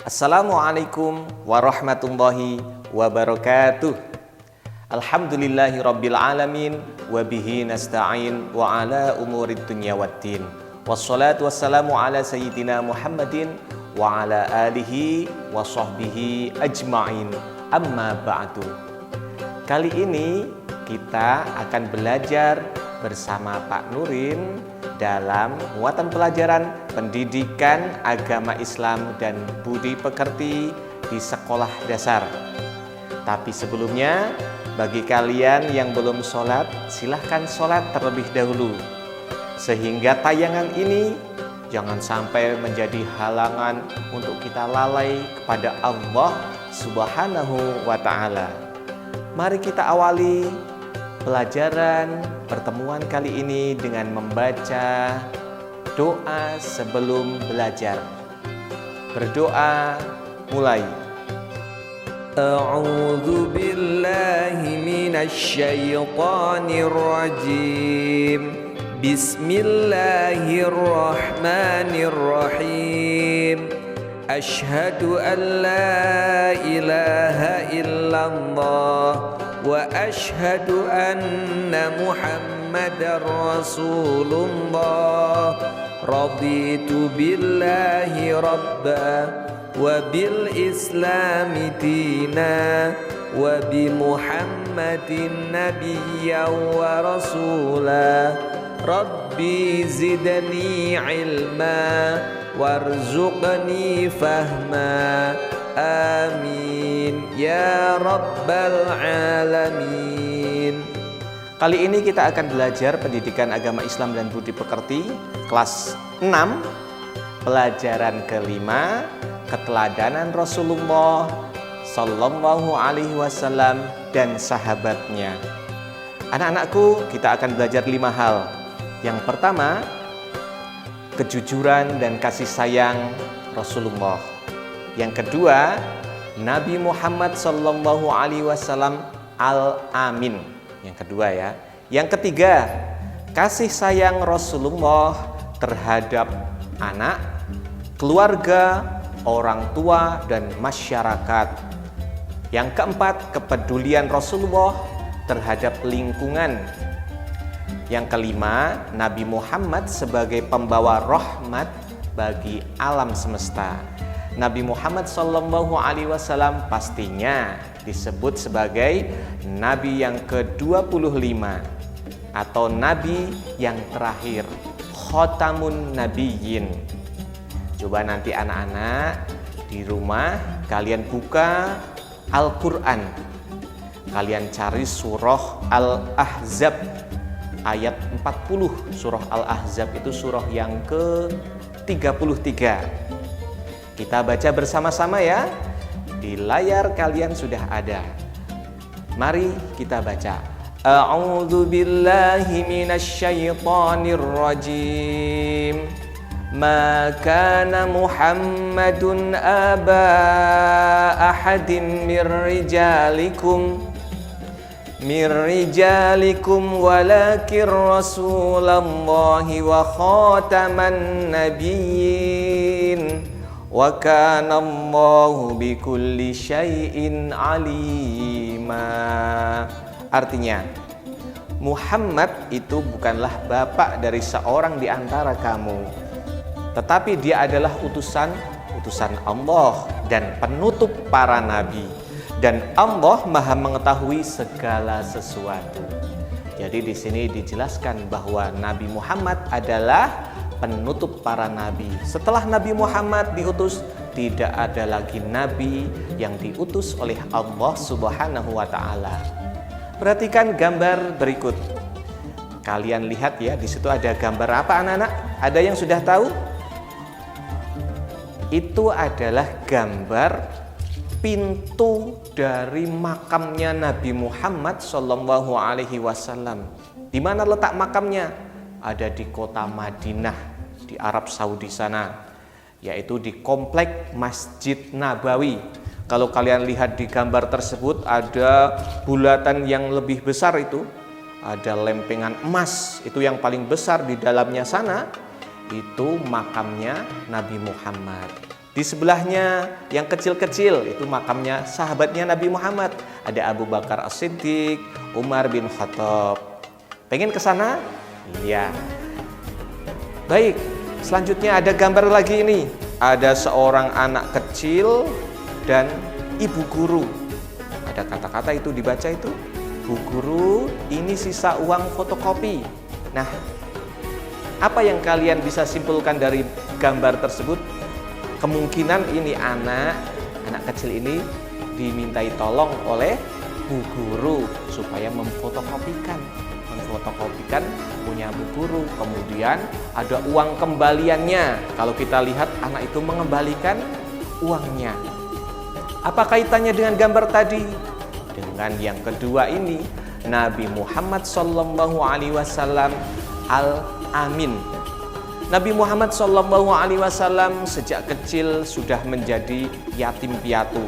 Assalamualaikum warahmatullahi wabarakatuh. Alhamdulillahi rabbil alamin, wabihi nasta'in wa ala umurid dunya waddin. Wassalatu wassalamu ala sayyidina Muhammadin wa ala alihi wa sahbihi ajma'in. Amma ba'du. Kali ini kita akan belajar bersama Pak Nurin dalam muatan pelajaran pendidikan agama Islam dan budi pekerti di sekolah dasar. Tapi sebelumnya, bagi kalian yang belum sholat, silahkan sholat terlebih dahulu, sehingga tayangan ini jangan sampai menjadi halangan untuk kita lalai kepada Allah Subhanahu wa Ta'ala. Mari kita awali pelajaran pertemuan kali ini dengan membaca doa sebelum belajar. Berdoa, mulai. A'udzu billahi minasy syaithanir rajim. Bismillahirrahmanirrahim. Asyhadu an la ilaha illallah wa asyhadu anna Muhammadar Rasulullah. Raditu billahi rabba wa bil islami dina wa bi Muhammadin nabiyya wa rasula. Rabbi zidni ilma warzuqni fahma. Amin ya rabbal alamin. Kali ini kita akan belajar pendidikan agama Islam dan budi pekerti kelas 6, pelajaran kelima, keteladanan Rasulullah Sallallahu Alaihi Wasallam dan sahabatnya. Anak-anakku, kita akan belajar 5 hal. Yang pertama, kejujuran dan kasih sayang Rasulullah. Yang kedua, Nabi Muhammad Sallallahu Alaihi Wasallam Al-Amin. Yang kedua ya. Yang ketiga, kasih sayang Rasulullah terhadap anak, keluarga, orang tua, dan masyarakat. Yang keempat, kepedulian Rasulullah terhadap lingkungan. Yang kelima, Nabi Muhammad sebagai pembawa rahmat bagi alam semesta. Nabi Muhammad Sallallahu Alaihi Wasallam pastinya disebut sebagai Nabi yang ke-25 atau Nabi yang terakhir, Khotamun Nabiyyin. Coba nanti anak-anak di rumah kalian buka Al-Quran, kalian cari surah Al-Ahzab ayat 40. Surah Al-Ahzab itu surah yang ke-33. Kita baca bersama-sama ya. Di layar kalian sudah ada. Mari kita baca. A'udzu billahi minasy syaithanir rajim. Ma kana Muhammadun aba ahadin mir rijalikum walakin rasulallahi wa khataman nabiyyin wa kana Allahu bikulli syai'in alima. Artinya, Muhammad itu bukanlah bapak dari seorang di antara kamu, tetapi dia adalah utusan Allah dan penutup para nabi, dan Allah Maha mengetahui segala sesuatu. Jadi di sini dijelaskan bahwa Nabi Muhammad adalah penutup para nabi. Setelah Nabi Muhammad diutus, tidak ada lagi nabi yang diutus oleh Allah Subhanahu wa Ta'ala. Perhatikan gambar berikut. Kalian lihat ya, di situ ada gambar apa anak-anak? Ada yang sudah tahu? Itu adalah gambar pintu dari makamnya Nabi Muhammad Sallallahu Alaihi Wasallam. Di mana letak makamnya? Ada di kota Madinah, di Arab Saudi sana, yaitu di komplek Masjid Nabawi. Kalau kalian lihat di gambar tersebut, ada bulatan yang lebih besar itu, ada lempengan emas, itu yang paling besar di dalamnya sana, itu makamnya Nabi Muhammad. Di sebelahnya yang kecil-kecil itu makamnya sahabatnya Nabi Muhammad. Ada Abu Bakar As-Siddiq, Umar bin Khattab. Pengen ke sana? Iya. Baik, selanjutnya ada gambar lagi ini. Ada seorang anak kecil dan ibu guru. Ada kata-kata itu dibaca itu, Bu guru, ini sisa uang fotokopi. Nah, apa yang kalian bisa simpulkan dari gambar tersebut? Kemungkinan ini anak kecil ini dimintai tolong oleh bu guru supaya memfotokopikan punya bu guru. Kemudian ada uang kembaliannya. Kalau kita lihat anak itu mengembalikan uangnya. Apa kaitannya dengan gambar tadi? Dengan yang kedua ini, Nabi Muhammad SAW Al-Amin. Nabi Muhammad SAW sejak kecil sudah menjadi yatim piatu.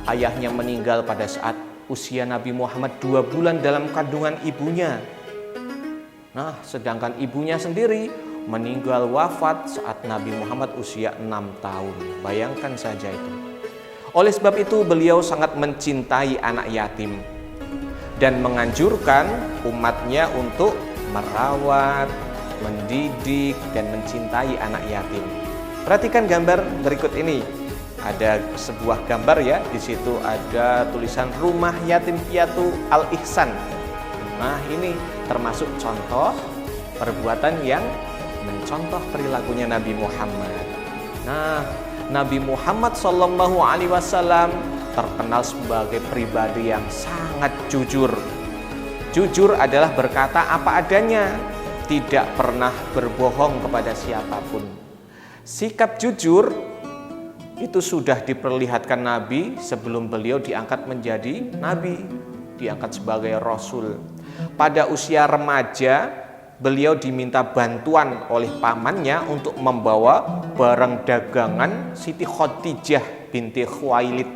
Ayahnya meninggal pada saat usia Nabi Muhammad 2 bulan dalam kandungan ibunya. Nah, sedangkan ibunya sendiri meninggal wafat saat Nabi Muhammad usia 6 tahun. Bayangkan saja itu. Oleh sebab itu beliau sangat mencintai anak yatim dan menganjurkan umatnya untuk merawat, mendidik, dan mencintai anak yatim. Perhatikan gambar berikut ini. Ada sebuah gambar ya, di situ ada tulisan Rumah Yatim Piatu Al-Ihsan. Nah, ini termasuk contoh perbuatan yang mencontoh perilakunya Nabi Muhammad. Nah, Nabi Muhammad SAW terkenal sebagai pribadi yang sangat jujur. Jujur adalah berkata apa adanya, tidak pernah berbohong kepada siapapun. Sikap jujur itu sudah diperlihatkan Nabi sebelum beliau diangkat menjadi Nabi, diangkat sebagai Rasul. Pada usia remaja, beliau diminta bantuan oleh pamannya untuk membawa barang dagangan Siti Khadijah binti Khuwailid,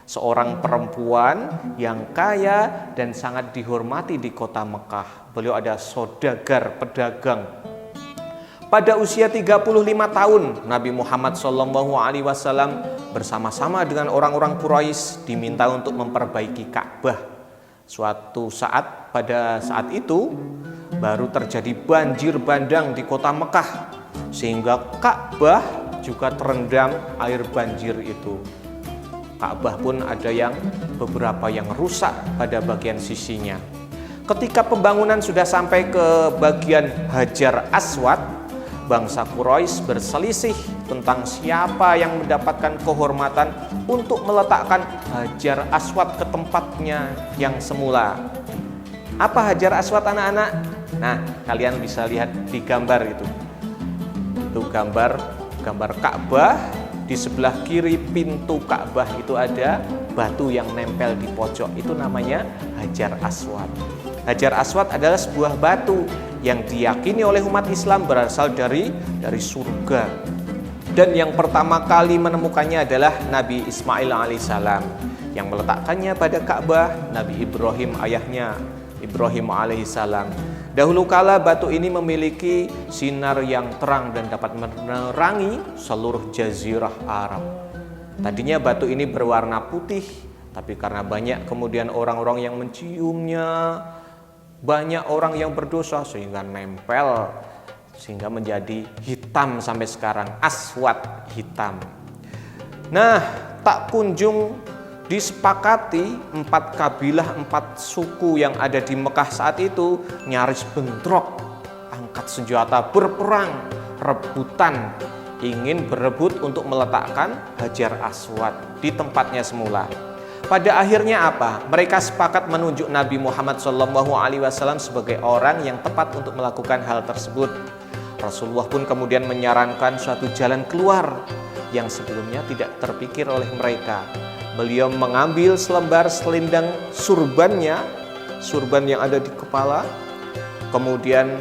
seorang perempuan yang kaya dan sangat dihormati di kota Mekah. Beliau ada saudagar, pedagang. Pada usia 35 tahun, Nabi Muhammad SAW bersama-sama dengan orang-orang Quraisy diminta untuk memperbaiki Ka'bah. Suatu saat, pada saat itu baru terjadi banjir bandang di kota Mekah, sehingga Ka'bah juga terendam air banjir itu. Ka'bah pun ada yang beberapa yang rusak pada bagian sisinya. Ketika pembangunan sudah sampai ke bagian Hajar Aswad, bangsa Quraisy berselisih tentang siapa yang mendapatkan kehormatan untuk meletakkan Hajar Aswad ke tempatnya yang semula. Apa Hajar Aswad, anak-anak? Nah, kalian bisa lihat di gambar itu. Itu gambar Ka'bah. Di sebelah kiri pintu Ka'bah itu ada batu yang nempel di pojok. Itu namanya Hajar Aswad. Hajar Aswad adalah sebuah batu yang diyakini oleh umat Islam berasal dari surga. Dan yang pertama kali menemukannya adalah Nabi Ismail alaihissalam, yang meletakkannya pada Ka'bah. Nabi Ibrahim, ayahnya Ibrahim alaihissalam. Dahulu kala batu ini memiliki sinar yang terang dan dapat menerangi seluruh jazirah Arab. Tadinya batu ini berwarna putih, tapi karena banyak kemudian orang-orang yang menciumnya, banyak orang yang berdosa sehingga nempel, sehingga menjadi hitam sampai sekarang, aswad, hitam. Nah, tak kunjung disepakati 4 kabilah, 4 suku yang ada di Mekah saat itu nyaris bentrok, angkat senjata, berperang, rebutan, ingin berebut untuk meletakkan Hajar Aswad di tempatnya semula. Pada akhirnya apa? Mereka sepakat menunjuk Nabi Muhammad SAW sebagai orang yang tepat untuk melakukan hal tersebut. Rasulullah pun kemudian menyarankan suatu jalan keluar yang sebelumnya tidak terpikir oleh mereka. Beliau mengambil selembar selendang surban yang ada di kepala. Kemudian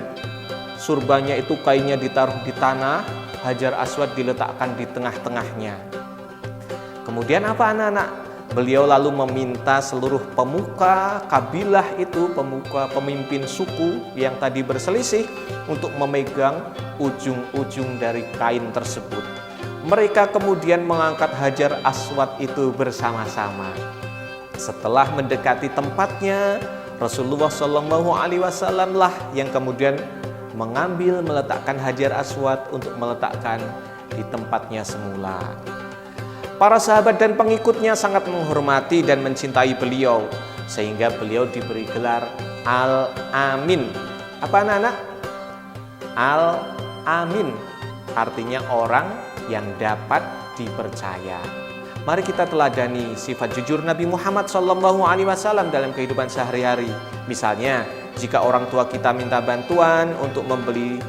surbannya itu kainnya ditaruh di tanah, Hajar Aswad diletakkan di tengah-tengahnya. Kemudian apa, anak-anak? Beliau lalu meminta seluruh pemuka kabilah itu, pemimpin suku yang tadi berselisih, untuk memegang ujung-ujung dari kain tersebut. Mereka kemudian mengangkat Hajar Aswad itu bersama-sama. Setelah mendekati tempatnya, Rasulullah SAW lah yang kemudian meletakkan Hajar Aswad untuk meletakkan di tempatnya semula. Para sahabat dan pengikutnya sangat menghormati dan mencintai beliau, sehingga beliau diberi gelar Al-Amin. Apa anak-anak? Al-Amin artinya orang yang dapat dipercaya. Mari kita teladani sifat jujur Nabi Muhammad SAW dalam kehidupan sehari-hari. Misalnya, jika orang tua kita minta bantuan untuk membeli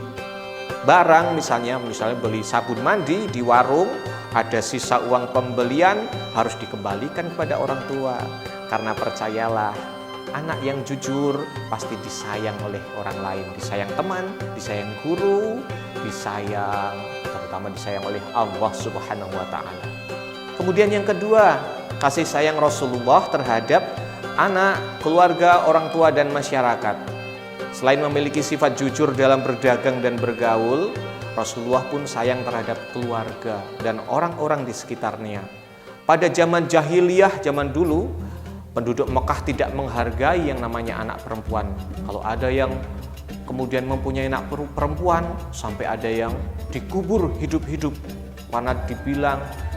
barang, misalnya beli sabun mandi di warung, ada sisa uang pembelian harus dikembalikan kepada orang tua. Karena percayalah, anak yang jujur pasti disayang oleh orang lain, disayang teman, disayang guru, terutama disayang oleh Allah Subhanahu wa Ta'ala. Kemudian yang kedua, kasih sayang Rasulullah terhadap anak, keluarga, orang tua, dan masyarakat. Selain memiliki sifat jujur dalam berdagang dan bergaul, Rasulullah pun sayang terhadap keluarga dan orang-orang di sekitarnya. Pada zaman jahiliyah, zaman dulu, penduduk Mekah tidak menghargai yang namanya anak perempuan. Kalau ada yang kemudian mempunyai anak perempuan, sampai ada yang dikubur hidup-hidup karena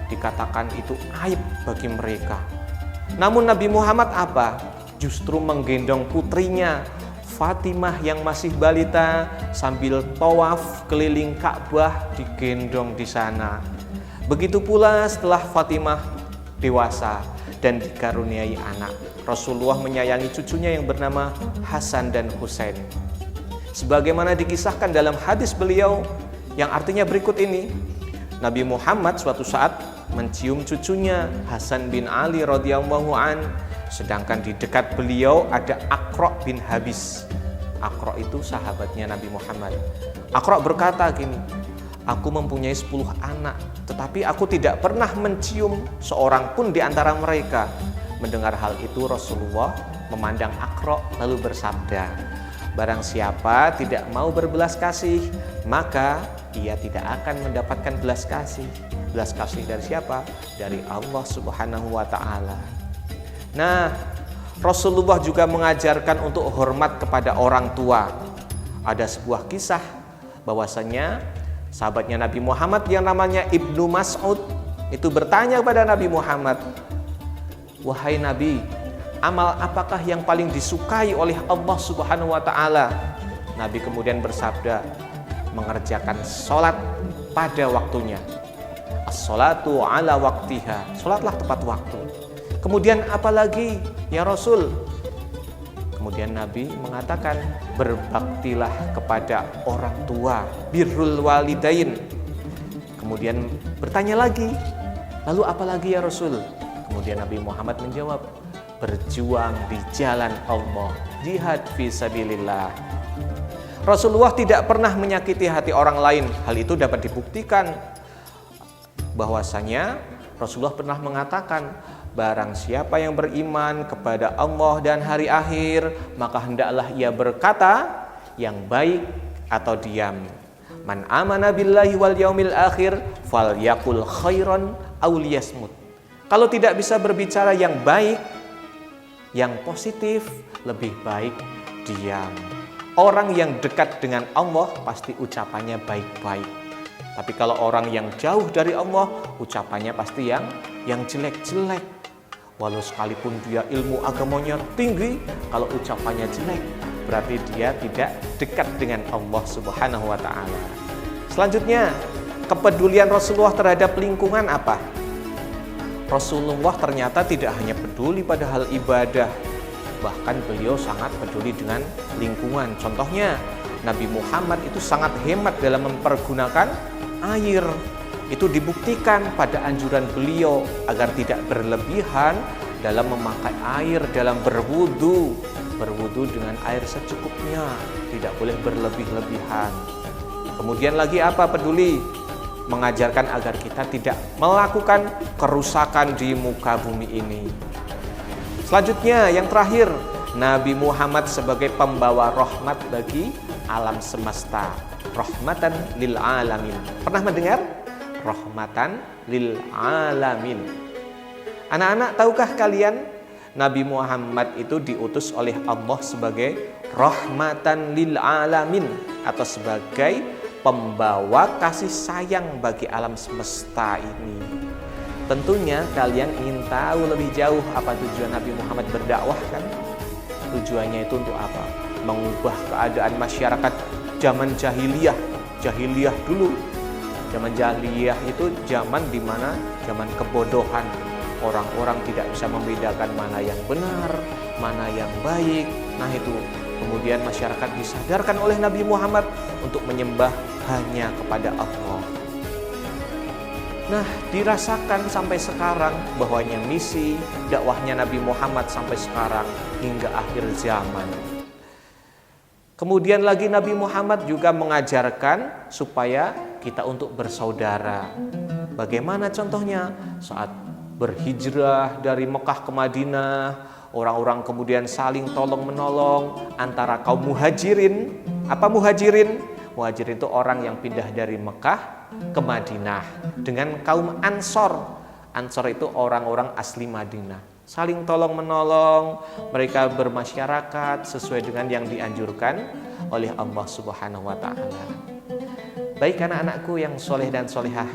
dikatakan itu aib bagi mereka. Namun Nabi Muhammad apa? Justru menggendong putrinya Fatimah yang masih balita sambil tawaf keliling Ka'bah, digendong di sana. Begitu pula setelah Fatimah dewasa dan dikaruniai anak, Rasulullah menyayangi cucunya yang bernama Hasan dan Husain. Sebagaimana dikisahkan dalam hadis beliau yang artinya berikut ini, Nabi Muhammad suatu saat mencium cucunya Hasan bin Ali radhiyallahu an, sedangkan di dekat beliau ada Aqra bin Habis. Aqra itu sahabatnya Nabi Muhammad. Aqra berkata gini, aku mempunyai 10 anak, tetapi aku tidak pernah mencium seorang pun di antara mereka. Mendengar hal itu, Rasulullah memandang Aqra lalu bersabda, barang siapa tidak mau berbelas kasih, maka ia tidak akan mendapatkan belas kasih. Belas kasih dari siapa? Dari Allah Subhanahu wa Ta'ala. Nah, Rasulullah juga mengajarkan untuk hormat kepada orang tua. Ada sebuah kisah bahwasanya sahabatnya Nabi Muhammad yang namanya Ibnu Mas'ud itu bertanya kepada Nabi Muhammad, wahai Nabi, amal apakah yang paling disukai oleh Allah Subhanahu wa Ta'ala? Nabi kemudian bersabda, mengerjakan sholat pada waktunya. As-sholatu ala waktiha, sholatlah tepat waktu. Kemudian apalagi ya Rasul? Kemudian Nabi mengatakan, berbaktilah kepada orang tua, birrul walidain. Kemudian bertanya lagi, lalu apalagi ya Rasul? Kemudian Nabi Muhammad menjawab, berjuang di jalan Allah, jihad fisabilillah. Rasulullah tidak pernah menyakiti hati orang lain. Hal itu dapat dibuktikan bahwasanya Rasulullah pernah mengatakan, barang siapa yang beriman kepada Allah dan hari akhir, maka hendaklah ia berkata yang baik atau diam. Man amana billahi wal yaumil akhir falyaqul khairan aw liyasmut. Kalau tidak bisa berbicara yang baik, yang positif, lebih baik diam. Orang yang dekat dengan Allah pasti ucapannya baik-baik. Tapi kalau orang yang jauh dari Allah, ucapannya pasti yang jelek-jelek. Walau sekalipun dia ilmu agamanya tinggi, kalau ucapannya jelek, berarti dia tidak dekat dengan Allah Subhanahu wa Ta'ala. Selanjutnya, kepedulian Rasulullah terhadap lingkungan apa? Rasulullah ternyata tidak hanya peduli pada hal ibadah, bahkan beliau sangat peduli dengan lingkungan. Contohnya, Nabi Muhammad itu sangat hemat dalam mempergunakan air. Itu dibuktikan pada anjuran beliau agar tidak berlebihan dalam memakai air dalam berwudu. Berwudu dengan air secukupnya, tidak boleh berlebih-lebihan. Kemudian lagi apa peduli? Mengajarkan agar kita tidak melakukan kerusakan di muka bumi ini. Selanjutnya yang terakhir, Nabi Muhammad sebagai pembawa rahmat bagi alam semesta, rahmatan lil alamin. Pernah mendengar? rahmatan lil alamin. Anak-anak, tahukah kalian Nabi Muhammad itu diutus oleh Allah sebagai rahmatan lil alamin, atau sebagai pembawa kasih sayang bagi alam semesta ini. Tentunya kalian ingin tahu lebih jauh apa tujuan Nabi Muhammad berdakwah kan? Tujuannya itu untuk apa? Mengubah keadaan masyarakat zaman jahiliyah. Jahiliyah dulu. Zaman jahiliyah itu zaman dimana zaman kebodohan. Orang-orang tidak bisa membedakan mana yang benar, mana yang baik. Nah itu, kemudian masyarakat disadarkan oleh Nabi Muhammad untuk menyembah hanya kepada Allah. Nah, dirasakan sampai sekarang bahwanya misi dakwahnya Nabi Muhammad sampai sekarang hingga akhir zaman. Kemudian lagi Nabi Muhammad juga mengajarkan supaya kita untuk bersaudara. Bagaimana contohnya? Saat berhijrah dari Mekah ke Madinah, orang-orang kemudian saling tolong-menolong antara kaum muhajirin. Apa muhajirin? Muhajirin itu orang yang pindah dari Mekah ke Madinah, dengan kaum Ansor. Ansor itu orang-orang asli Madinah. Saling tolong-menolong, mereka bermasyarakat sesuai dengan yang dianjurkan oleh Allah Subhanahu wa Ta'ala. Baik anak-anakku yang soleh dan solehah,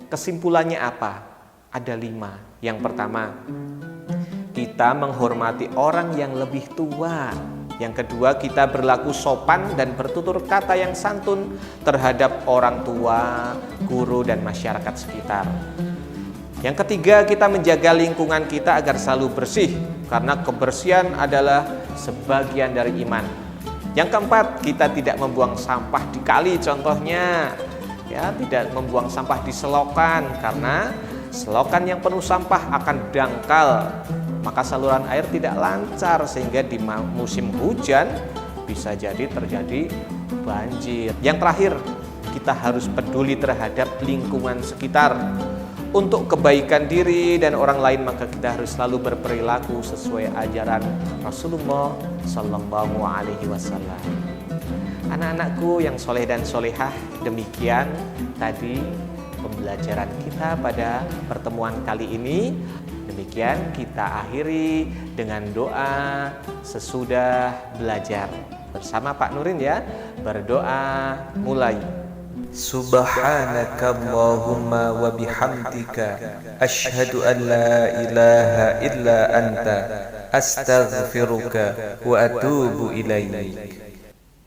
kesimpulannya apa? Ada 5. Yang pertama, kita menghormati orang yang lebih tua. Yang kedua, kita berlaku sopan dan bertutur kata yang santun terhadap orang tua, guru, dan masyarakat sekitar. Yang ketiga, kita menjaga lingkungan kita agar selalu bersih, karena kebersihan adalah sebagian dari iman. Yang keempat, kita tidak membuang sampah di kali contohnya. Ya, tidak membuang sampah di selokan, karena selokan yang penuh sampah akan dangkal, maka saluran air tidak lancar, sehingga di musim hujan bisa jadi terjadi banjir. Yang terakhir, kita harus peduli terhadap lingkungan sekitar. Untuk kebaikan diri dan orang lain, maka kita harus selalu berperilaku sesuai ajaran Rasulullah Sallallahu Alaihi Wasallam. Anak-anakku yang soleh dan solehah, demikian tadi pembelajaran kita pada pertemuan kali ini. Demikian kita akhiri dengan doa sesudah belajar bersama Pak Nurin ya. Berdoa mulai. Subhanakallahumma wa bihamdika asyhadu an la ilaha illa anta astaghfiruka wa atubu ilaik.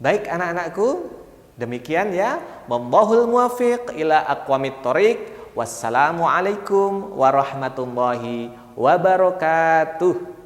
Baik anak-anakku, demikian ya. Wallahul muwaffiq ila aqwamit thoriq. Wassalamualaikum warahmatullahi wabarakatuh.